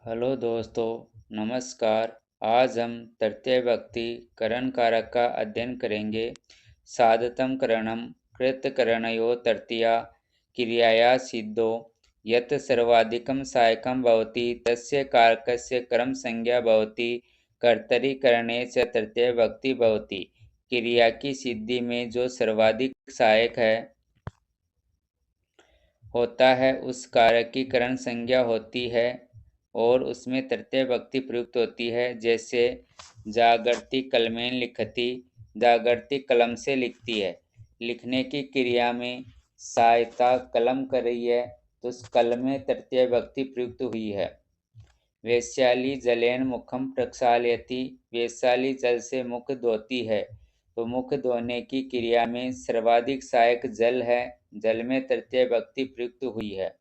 Hello दोस्तों, नमस्कार। आज हम तृतीय व्यक्ति करण कारक का अध्ययन करेंगे। साधतं करणं कृतकरणयोः तृतीया क्रियाया सिद्धो यत् सर्वाधिकं सहायकं भवति तस्य कारकस्य कर्मसंज्ञा भवति। कर्तरि करणे च तृतीय व्यक्ति भवति। क्रिया की सिद्धि में जो सर्वाधिक सहायक होता है उस कारक की करण संज्ञा होती है और उसमें तृतीय व्यक्ति प्रयुक्त होती है। जैसे जागर्ति कलमेन लिखति, जागर्ति कलम से लिखती है। लिखने की क्रिया में सहायता कलम कर रही है तो उस कलम में तृतीय व्यक्ति प्रयुक्त हुई है। वेश्याली जलेन मुखम प्रक्षालयति, वेश्याली जल से मुख धोती है तो मुख धोने की क्रिया में सर्वाधिक सहायक जल है। जल में तृतीय व्यक्ति प्रयुक्त हुई है।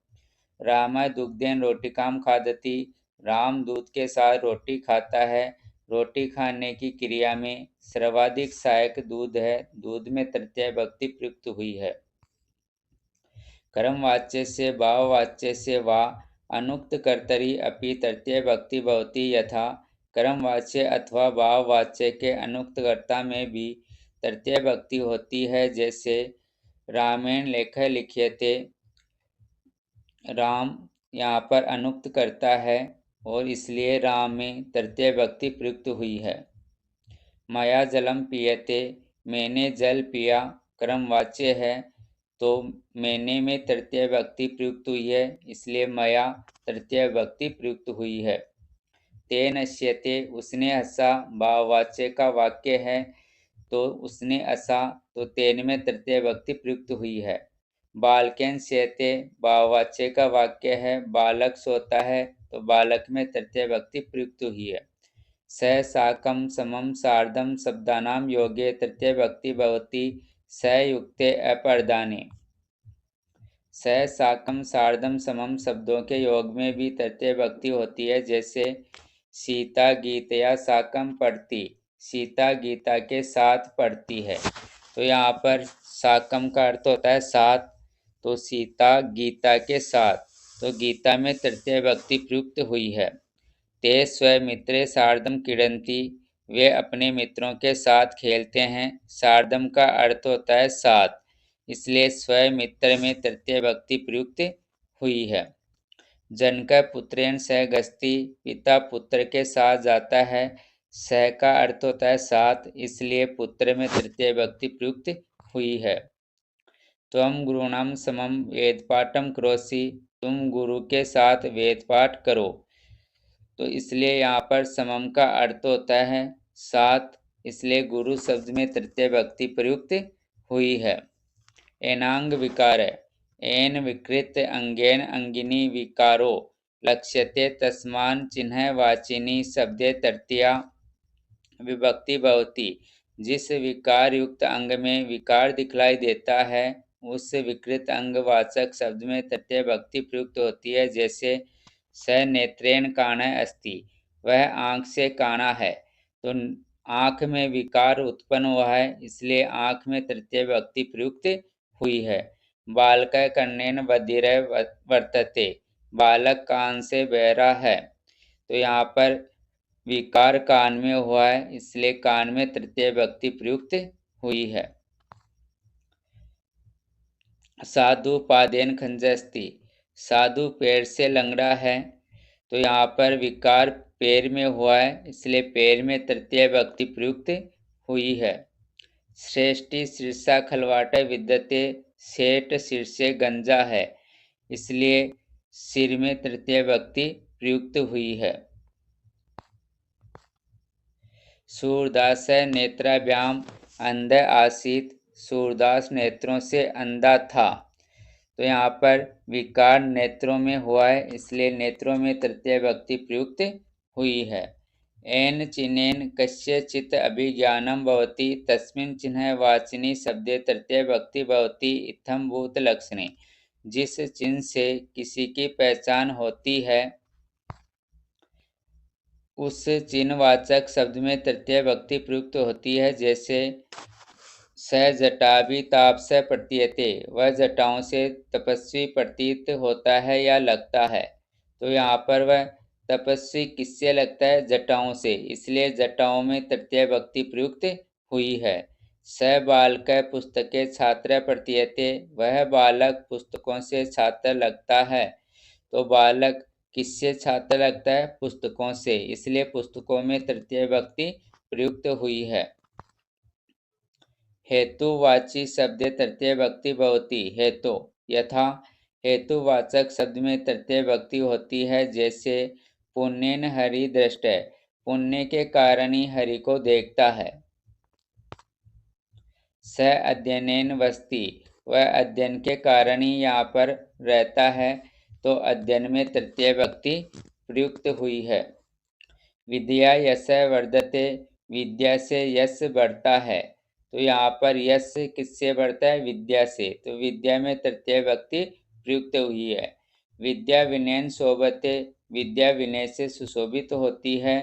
रामाय दुग्धेन रोटिकाम खादति, राम दूध के साथ रोटी खाता है। रोटी खाने की क्रिया में सर्वाधिक सहायक दूध है। दूध में तृतीय व्यक्ति प्रयुक्त हुई है। कर्मवाच्य से भाववाच्य से वा अनुक्त कर्तरि अपि तृतीय व्यक्ति भवति। यथा कर्मवाच्य अथवा भाववाच्य के अनुक्त कर्ता में भी तृतीय व्यक्ति होती है। जैसे रामेण लेख लिख्यते, राम यहाँ पर अनुक्त करता है और इसलिए राम में तृतीय व्यक्ति प्रयुक्त हुई है। मया जलम पीयते, मैंने जल पिया कर्मवाच्य है तो मैंने में तृतीय व्यक्ति प्रयुक्त हुई है, इसलिए मया तृतीय व्यक्ति प्रयुक्त हुई है। तेन हस्यते, उसने हंसा भाववाच्य का वाक्य है तो उसने हंसा तो तेन में तृतीय व्यक्ति प्रयुक्त हुई है। बालकेन स्यते भाववाच्य का वाक्य है, बालक सोता है तो बालक में तृतीय व्यक्ति प्रयुक्त हुई है। स साकं समं सार्धं शब्दानां योगे तृतीय व्यक्ति भवति स युक्ते अपरदाने। स साकं सार्धं समम शब्दों के योग में भी तृतीय व्यक्ति होती है। जैसे सीता गीतया साकं पढ़ती, सीता गीता के साथ पढ़ती है तो यहाँ पर साकम का अर्थ होता है साथ, तो सीता गीता के साथ, तो गीता में तृतीय व्यक्ति प्रयुक्त हुई है। ते स्वमित्रे सार्धम क्रीडन्ति, वे अपने मित्रों के साथ खेलते हैं। सार्धम का अर्थ होता है साथ, इसलिए स्वमित्र में तृतीय व्यक्ति प्रयुक्त हुई है। जनक पुत्रेण सह गस्ती, पिता पुत्र के साथ जाता है। सह का अर्थ होता है साथ, इसलिए पुत्र में तृतीय व्यक्ति प्रयुक्त हुई है। त्वं गुरूणां समं वेदपाठं करोसि, तुम गुरु के साथ वेदपाठ करो, तो इसलिए यहाँ पर समम का अर्थ होता है साथ, इसलिए गुरु शब्द में तृतीय व्यक्ति प्रयुक्त हुई है। एनांग विकार, एन विकृत अंगेन अंगिनी विकारो लक्ष्यते तस्मान चिन्ह वाचिनी शब्दे तृतीया विभक्ति भवति। जिस विकार युक्त अंग में विकार दिखलाई देता है उस विकृत अंग वाचक शब्द में तृतीय व्यक्ति प्रयुक्त होती है। जैसे स नेत्रेण काणः अस्ति, वह आँख से काना है, तो आँख में विकार उत्पन्न हुआ है इसलिए आँख में तृतीय व्यक्ति प्रयुक्त हुई है। बालकः कर्णेन बधिरः वर्तते, बालक कान से बहरा है, तो यहाँ पर विकार कान में हुआ है इसलिए कान में तृतीय व्यक्ति प्रयुक्त हुई है। साधु पादेन खंजस्ति, साधु पैर से लंगड़ा है, तो यहाँ पर विकार पैर में हुआ है इसलिए पैर में तृतीय व्यक्ति प्रयुक्त हुई है। श्रेष्ठी शीर्षा खलवाट विद्यते, सेठ सिर से गंजा है, इसलिए सिर में तृतीय व्यक्ति प्रयुक्त हुई है। सूरदास नेत्राभ्याम अंध आसीत, सूरदास नेत्रों से अंधा था, तो यहाँ पर विकार नेत्रों में हुआ है इसलिए नेत्रों में तृतीय व्यक्ति प्रयुक्त हुई है। एन चिन्हेन कस्यचित् अभिज्ञानम भवति तस्मिन् चिन्ह वाचिनी शब्दे तृतीय व्यक्ति भवति इत्थम भूत लक्षणे। जिस चिन्ह से किसी की पहचान होती है उस चिन्हवाचक शब्द में तृतीय व्यक्ति प्रयुक्त होती है। जैसे स जटाभि ताप से प्रतीयते, वह जटाओं से तपस्वी प्रतीत होता है या लगता है, तो यहाँ पर वह तपस्वी किससे लगता है? जटाओं से, इसलिए जटाओं में तृतीय विभक्ति प्रयुक्त हुई है। स बालकः पुस्तके छात्र प्रतीयते, वह बालक पुस्तकों से छात्र लगता है। तो बालक किससे छात्र लगता है? पुस्तकों से, इसलिए पुस्तकों में तृतीय विभक्ति प्रयुक्त हुई है। हेतुवाची शब्दे तृतीय विभक्ति भवति। हेतु यथा हेतुवाचक शब्द में तृतीय विभक्ति होती है, जैसे पुण्येन हरि दृष्टः, पुण्य के कारण ही हरि को देखता है। स अध्ययनेन वसति, वह अध्ययन के कारण ही यहाँ पर रहता है। तो अध्ययन में तृतीय विभक्ति प्रयुक्त हुई है। विद्या यश वर्धते, विद्या से यश बढ़ता है। तो यहाँ पर यश किससे बढ़ता है? विद्या से, तो विद्या में तृतीय विभक्ति प्रयुक्त हुई है। विद्या विनयन शोभते, विद्या विनय से सुशोभित होती है,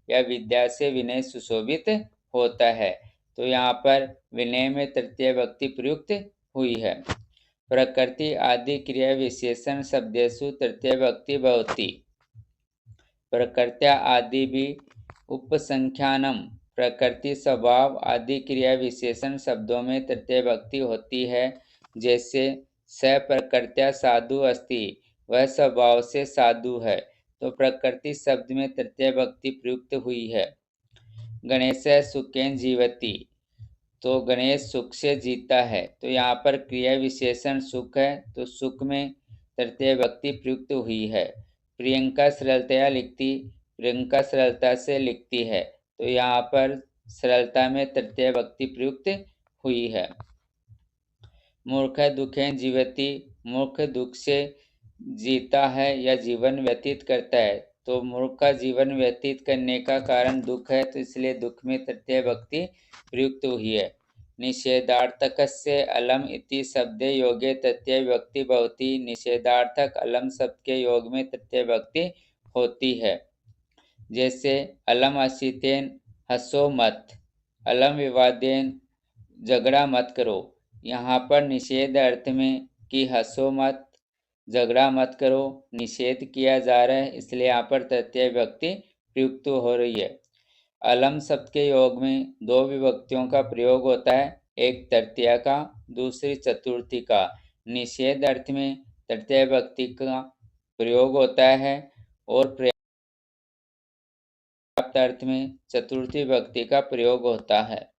या विद्या से विनय सुशोभित होता है। तो यहाँ पर विनय में तृतीय विभक्ति प्रयुक्त हुई है। प्रकृति आदि क्रिया विशेषण शब्देषु तृतीय विभक्ति भवति। प्रकृत्या आदि भी उपसंख्यानम, प्रकृति स्वभाव आदि क्रिया विशेषण शब्दों में तृतीय विभक्ति होती है, जैसे स प्रकृत्या साधु अस्ति, वह स्वभाव से साधु है। तो प्रकृति शब्द में तृतीय विभक्ति प्रयुक्त हुई है। गणेश सुखेन जीवति, तो गणेश सुख से जीता है। तो यहाँ पर क्रिया विशेषण सुख है, तो सुख में तृतीय विभक्ति प्रयुक्त हुई है। प्रियंका सरलतया लिखती, प्रियंका सरलता से लिखती है। तो यहाँ पर सरलता में तृतीय विभक्ति प्रयुक्त हुई है। मूर्ख दुखेन जीवति, मूर्ख दुख से जीता है या जीवन व्यतीत करता है। तो मूर्ख का जीवन व्यतीत करने का कारण दुख है, तो इसलिए दुख में तृतीय विभक्ति प्रयुक्त हुई है। निषेधार्थकस्य अलम इति शब्दे योगे तृतीय विभक्ति भवति। निषेधार्थक अलम शब्द के योग में तृतीय विभक्ति होती है, जैसे अलम असितेन हंसो मत, अलम विवादेन झगड़ा मत करो। यहाँ पर निषेध अर्थ में कि हंसो मत, झगड़ा मत करो, निषेध किया जा रहा है, इसलिए यहाँ पर तृतीय विभक्ति प्रयुक्त हो रही है। अलम शब्द के योग में दो विभक्तियों का प्रयोग होता है, एक तृतीया का, दूसरी चतुर्थी का। निषेध अर्थ में तृतीय विभक्ति का प्रयोग होता है और पर्याप्त अर्थ में चतुर्थी विभक्ति का प्रयोग होता है।